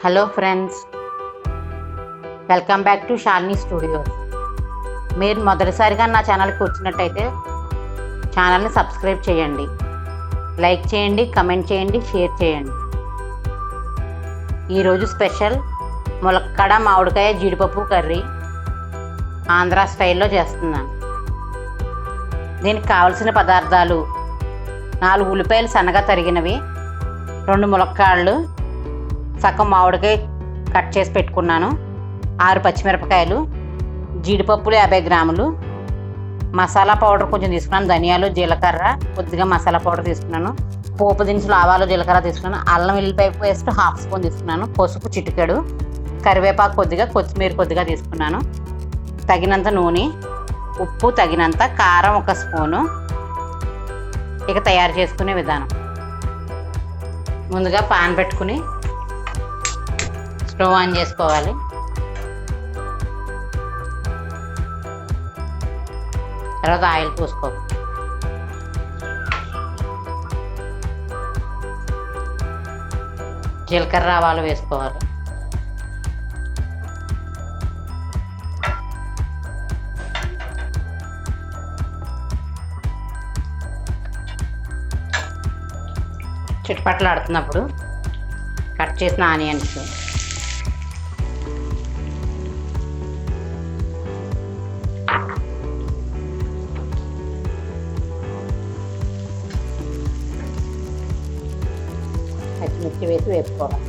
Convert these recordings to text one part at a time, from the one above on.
Hello friends, welcome back to Shalini studios. మీరు మొదటిసారిగా నా ఛానల్కి వచ్చినట్టయితే ఛానల్ని సబ్స్క్రైబ్ చేయండి, లైక్ చేయండి, కమెంట్ చేయండి, షేర్ చేయండి. ఈరోజు స్పెషల్ ములక్కడ మామిడికాయ జీడిపప్పు కర్రీ ఆంధ్ర స్టైల్లో చేస్తున్నాను. దీనికి కావలసిన పదార్థాలు: 4 ఉల్లిపాయలు సన్నగా తరిగినవి, 2 ములక్కాడలు, సగం మామిడికాయ కట్ చేసి పెట్టుకున్నాను, 6 పచ్చిమిరపకాయలు, జీడిపప్పులు 50 గ్రాములు, మసాలా పౌడర్ కొంచెం తీసుకున్నాను, ధనియాలు, జీలకర్ర, కొద్దిగా మసాలా పౌడర్ తీసుకున్నాను, పోపు దినుసులు ఆవాలు, జీలకర్ర తీసుకున్నాను, అల్లం వెల్లుల్లిపాయ పేస్ట్ 1/2 స్పూన్ తీసుకున్నాను, పసుపు చిటికెడు, కరివేపాకు కొద్దిగా, కొత్తిమీర కొద్దిగా తీసుకున్నాను, తగినంత నూనె, ఉప్పు తగినంత, కారం 1 స్పూను. ఇక తయారు చేసుకునే విధానం: ముందుగా పాన్ పెట్టుకుని స్టవ్ ఆన్ చేసుకోవాలి. తర్వాత ఆయిల్ పోసుకోవాలి. జీలకర్ర ఆవాలు వేసుకోవాలి. చిట్పట్లు ఆడుతున్నప్పుడు కట్ చేసిన ఆనియన్స్, పచ్చిమిర్చి వేసి వేసుకోవాలి.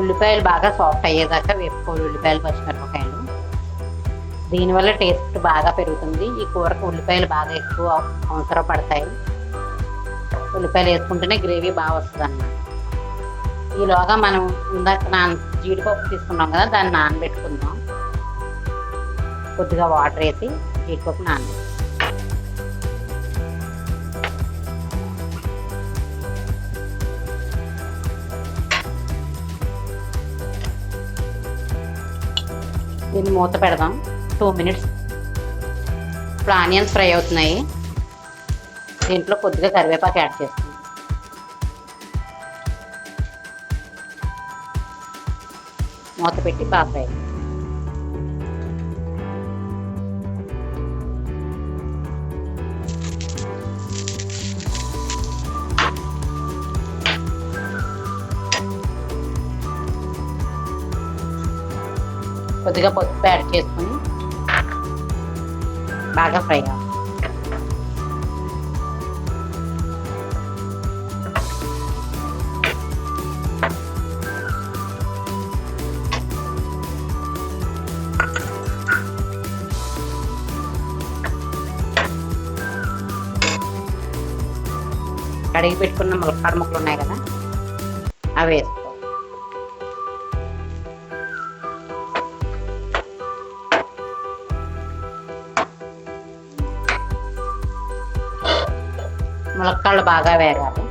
ఉల్లిపాయలు బాగా సాఫ్ట్ అయ్యేదాకా వేపుకోవాలి. ఉల్లిపాయలు, పచ్చిమిరపకాయలు దీనివల్ల టేస్ట్ బాగా పెరుగుతుంది. ఈ కూరకు ఉల్లిపాయలు బాగా ఎక్కువ అవసరం పడతాయి. ఉల్లిపాయలు వేసుకుంటేనే గ్రేవీ బాగా వస్తుంది అన్నమాట. ఈలోగా మనం ఇందాక జీడిపప్పు తీసుకున్నాం కదా, దాన్ని నానబెట్టుకుందాం. కొద్దిగా వాటర్ వేసి జీడిపప్పు నానబెట్టు. దీన్ని మూత పెడదాం 2 మినిట్స్. ఇప్పుడు ఆనియన్స్ ఫ్రై అవుతున్నాయి. దీంట్లో కొద్దిగా కరివేపాకు యాడ్ చేస్తాం. మూత పెట్టి బాగా ఫ్రై. కొద్దిగా పసుపు యాడ్ చేసుకుని బాగా ఫ్రై అవ్వాలి. కడిగి పెట్టుకున్న ములక్కాడ ముక్కలు ఉన్నాయి కదా, అవి వేసుకో. ములక్కాడలు బాగా వేగాలి.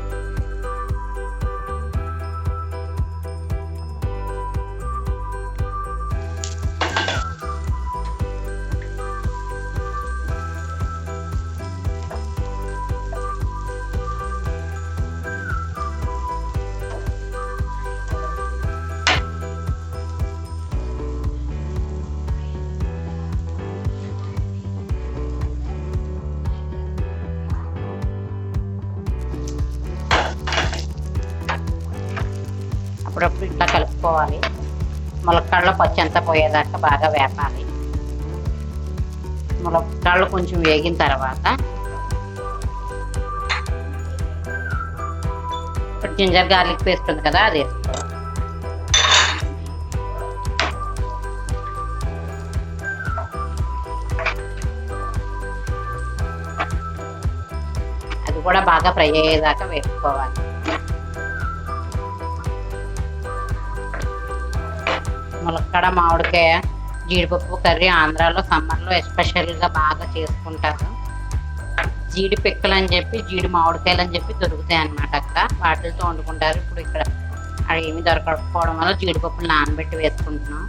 అప్పుడప్పుడు ఇట్లా కలుపుకోవాలి. ములక్కాడలో పచ్చి అంతా పోయేదాకా బాగా వేపాలి. ములక్కాడలు కొంచెం వేగిన తర్వాత జింజర్ గార్లిక్ పేస్ట్ ఉంది కదా, అది వేసుకోవాలి. అది కూడా బాగా ఫ్రై అయ్యేదాకా వేసుకోవాలి. ములక్కడ మామిడికాయ జీడిపప్పు కర్రీ ఆంధ్రాలో సమ్మర్లో ఎస్పెషల్గా బాగా చేసుకుంటారు. జీడి పిక్కలు అని చెప్పి, జీడి మామిడికాయలు అని చెప్పి దొరుకుతాయి అన్నమాట అక్కడ. వాటితో వండుకుంటారు. ఇప్పుడు ఇక్కడ అవి ఏమి దొరకకపోవడం వల్ల జీడిపప్పులు నానబెట్టి వేసుకుంటున్నాం.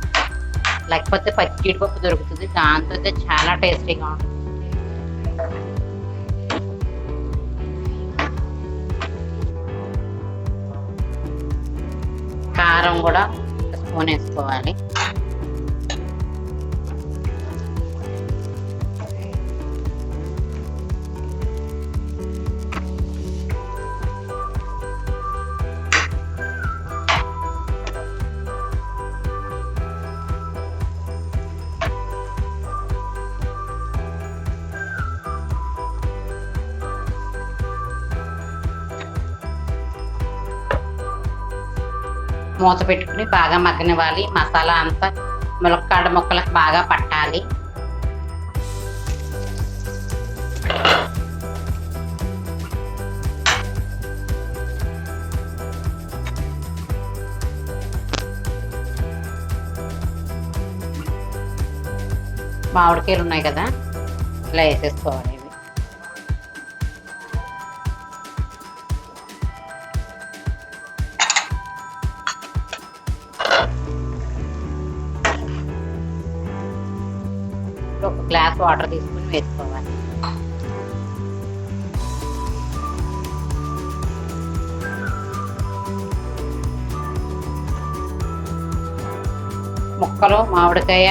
లేకపోతే పచ్చి జీడిపప్పు దొరుకుతుంది, దాంతో అయితే చాలా టేస్టీగా ఉంటుంది. కారం కూడా స్పూన్ వేసుకోవాలి. మూత పెట్టుకుని బాగా మగ్గనివ్వాలి. మసాలా అంతా ములక్కాడ ముక్కలకు బాగా పట్టాలి. మామిడికాయలు ఉన్నాయి కదా, ఇలా వేసేసుకోవాలి. ఒక గ్లాస్ వాటర్ తీసుకుని వేసుకోవాలి. ముక్కలు మామిడికాయ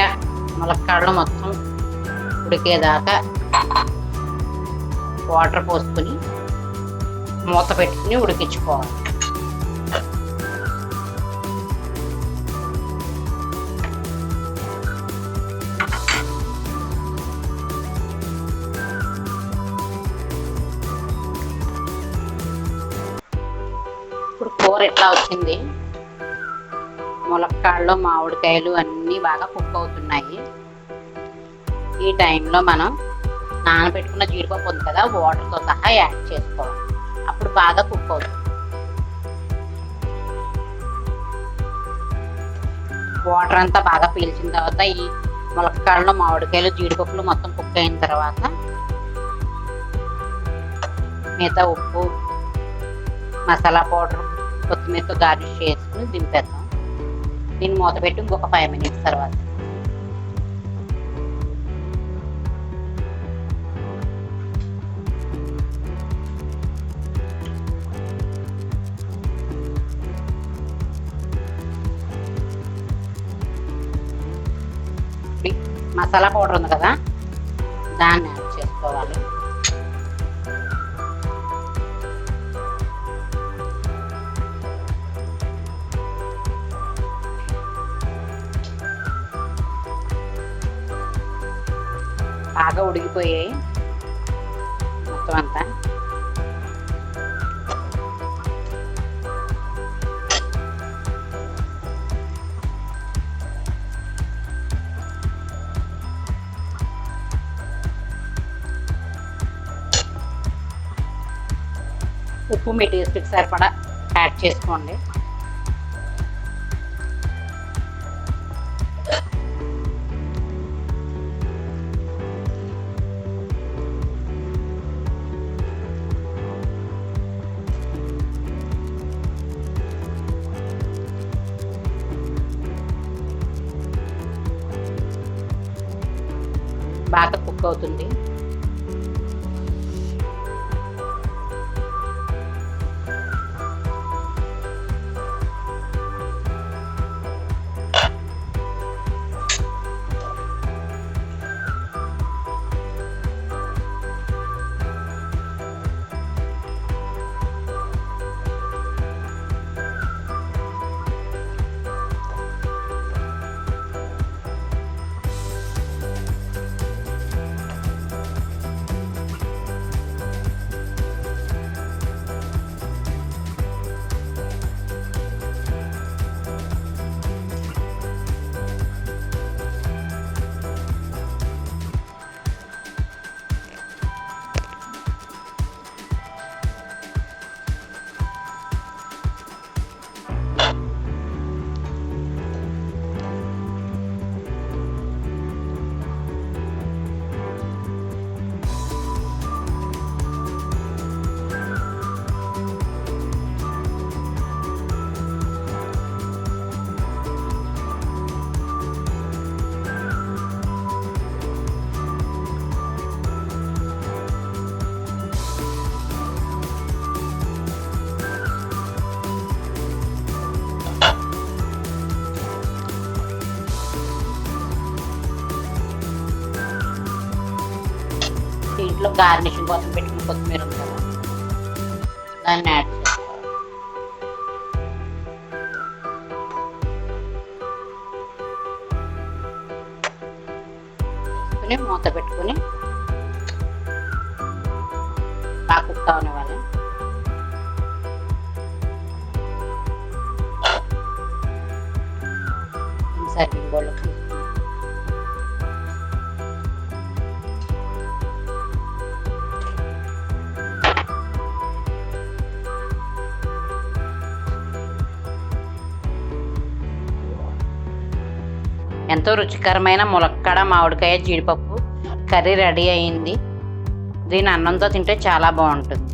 ములక్కాడలు మొత్తం ఉడికేదాకా వాటర్ పోసుకుని మూత పెట్టుకుని ఉడికించుకోవాలి. ఇప్పుడు కూర ఎట్లా వచ్చింది, ములక్కాడలు మామిడికాయలు అన్నీ బాగా కుక్ అవుతున్నాయి. ఈ టైంలో మనం నానబెట్టుకున్న జీడిపప్పు ఉంది కదా, వాటర్తో సహా యాడ్ చేసుకోవాలి. అప్పుడు బాగా కుక్ అవుతుంది. వాటర్ అంతా బాగా పీల్చిన తర్వాత ఈ ములక్కాడలు మామిడికాయలు జీడిపప్పులు మొత్తం కుక్ అయిన తర్వాత మిగతా ఉప్పు మసాలా పౌడర్ కొత్తిమీరతో గార్నిష్ చేసుకుని దింపేద్దాం. దీన్ని మూత పెట్టి ఇంకొక 5 minutes తర్వాత మసాలా పౌడర్ ఉంది కదా, దాన్ని యాడ్ చేసుకోవాలి. బాగా ఉడికిపోయాయి మొత్తం అంతా. ఉప్పు మీ టేస్ట్కి సరిపడా యాడ్ చేసుకోండి. బాగా కుక్ అవుతుంది. గార్నిషింగ్ కోసం పెట్టుకుని కొత్తిమీర ఉంది కదా, దాన్ని యాడ్ చేసుకోవాలి. మూత పెట్టుకుని బాగా కుక్ అవనివ్వాలి. సర్వింగ్ బౌల్లో తీసుకుని ఎంతో రుచికరమైన ములక్కడ మామిడికాయ జీడిపప్పు కర్రీ రెడీ అయింది. దీని అన్నంతో తింటే చాలా బాగుంటుంది.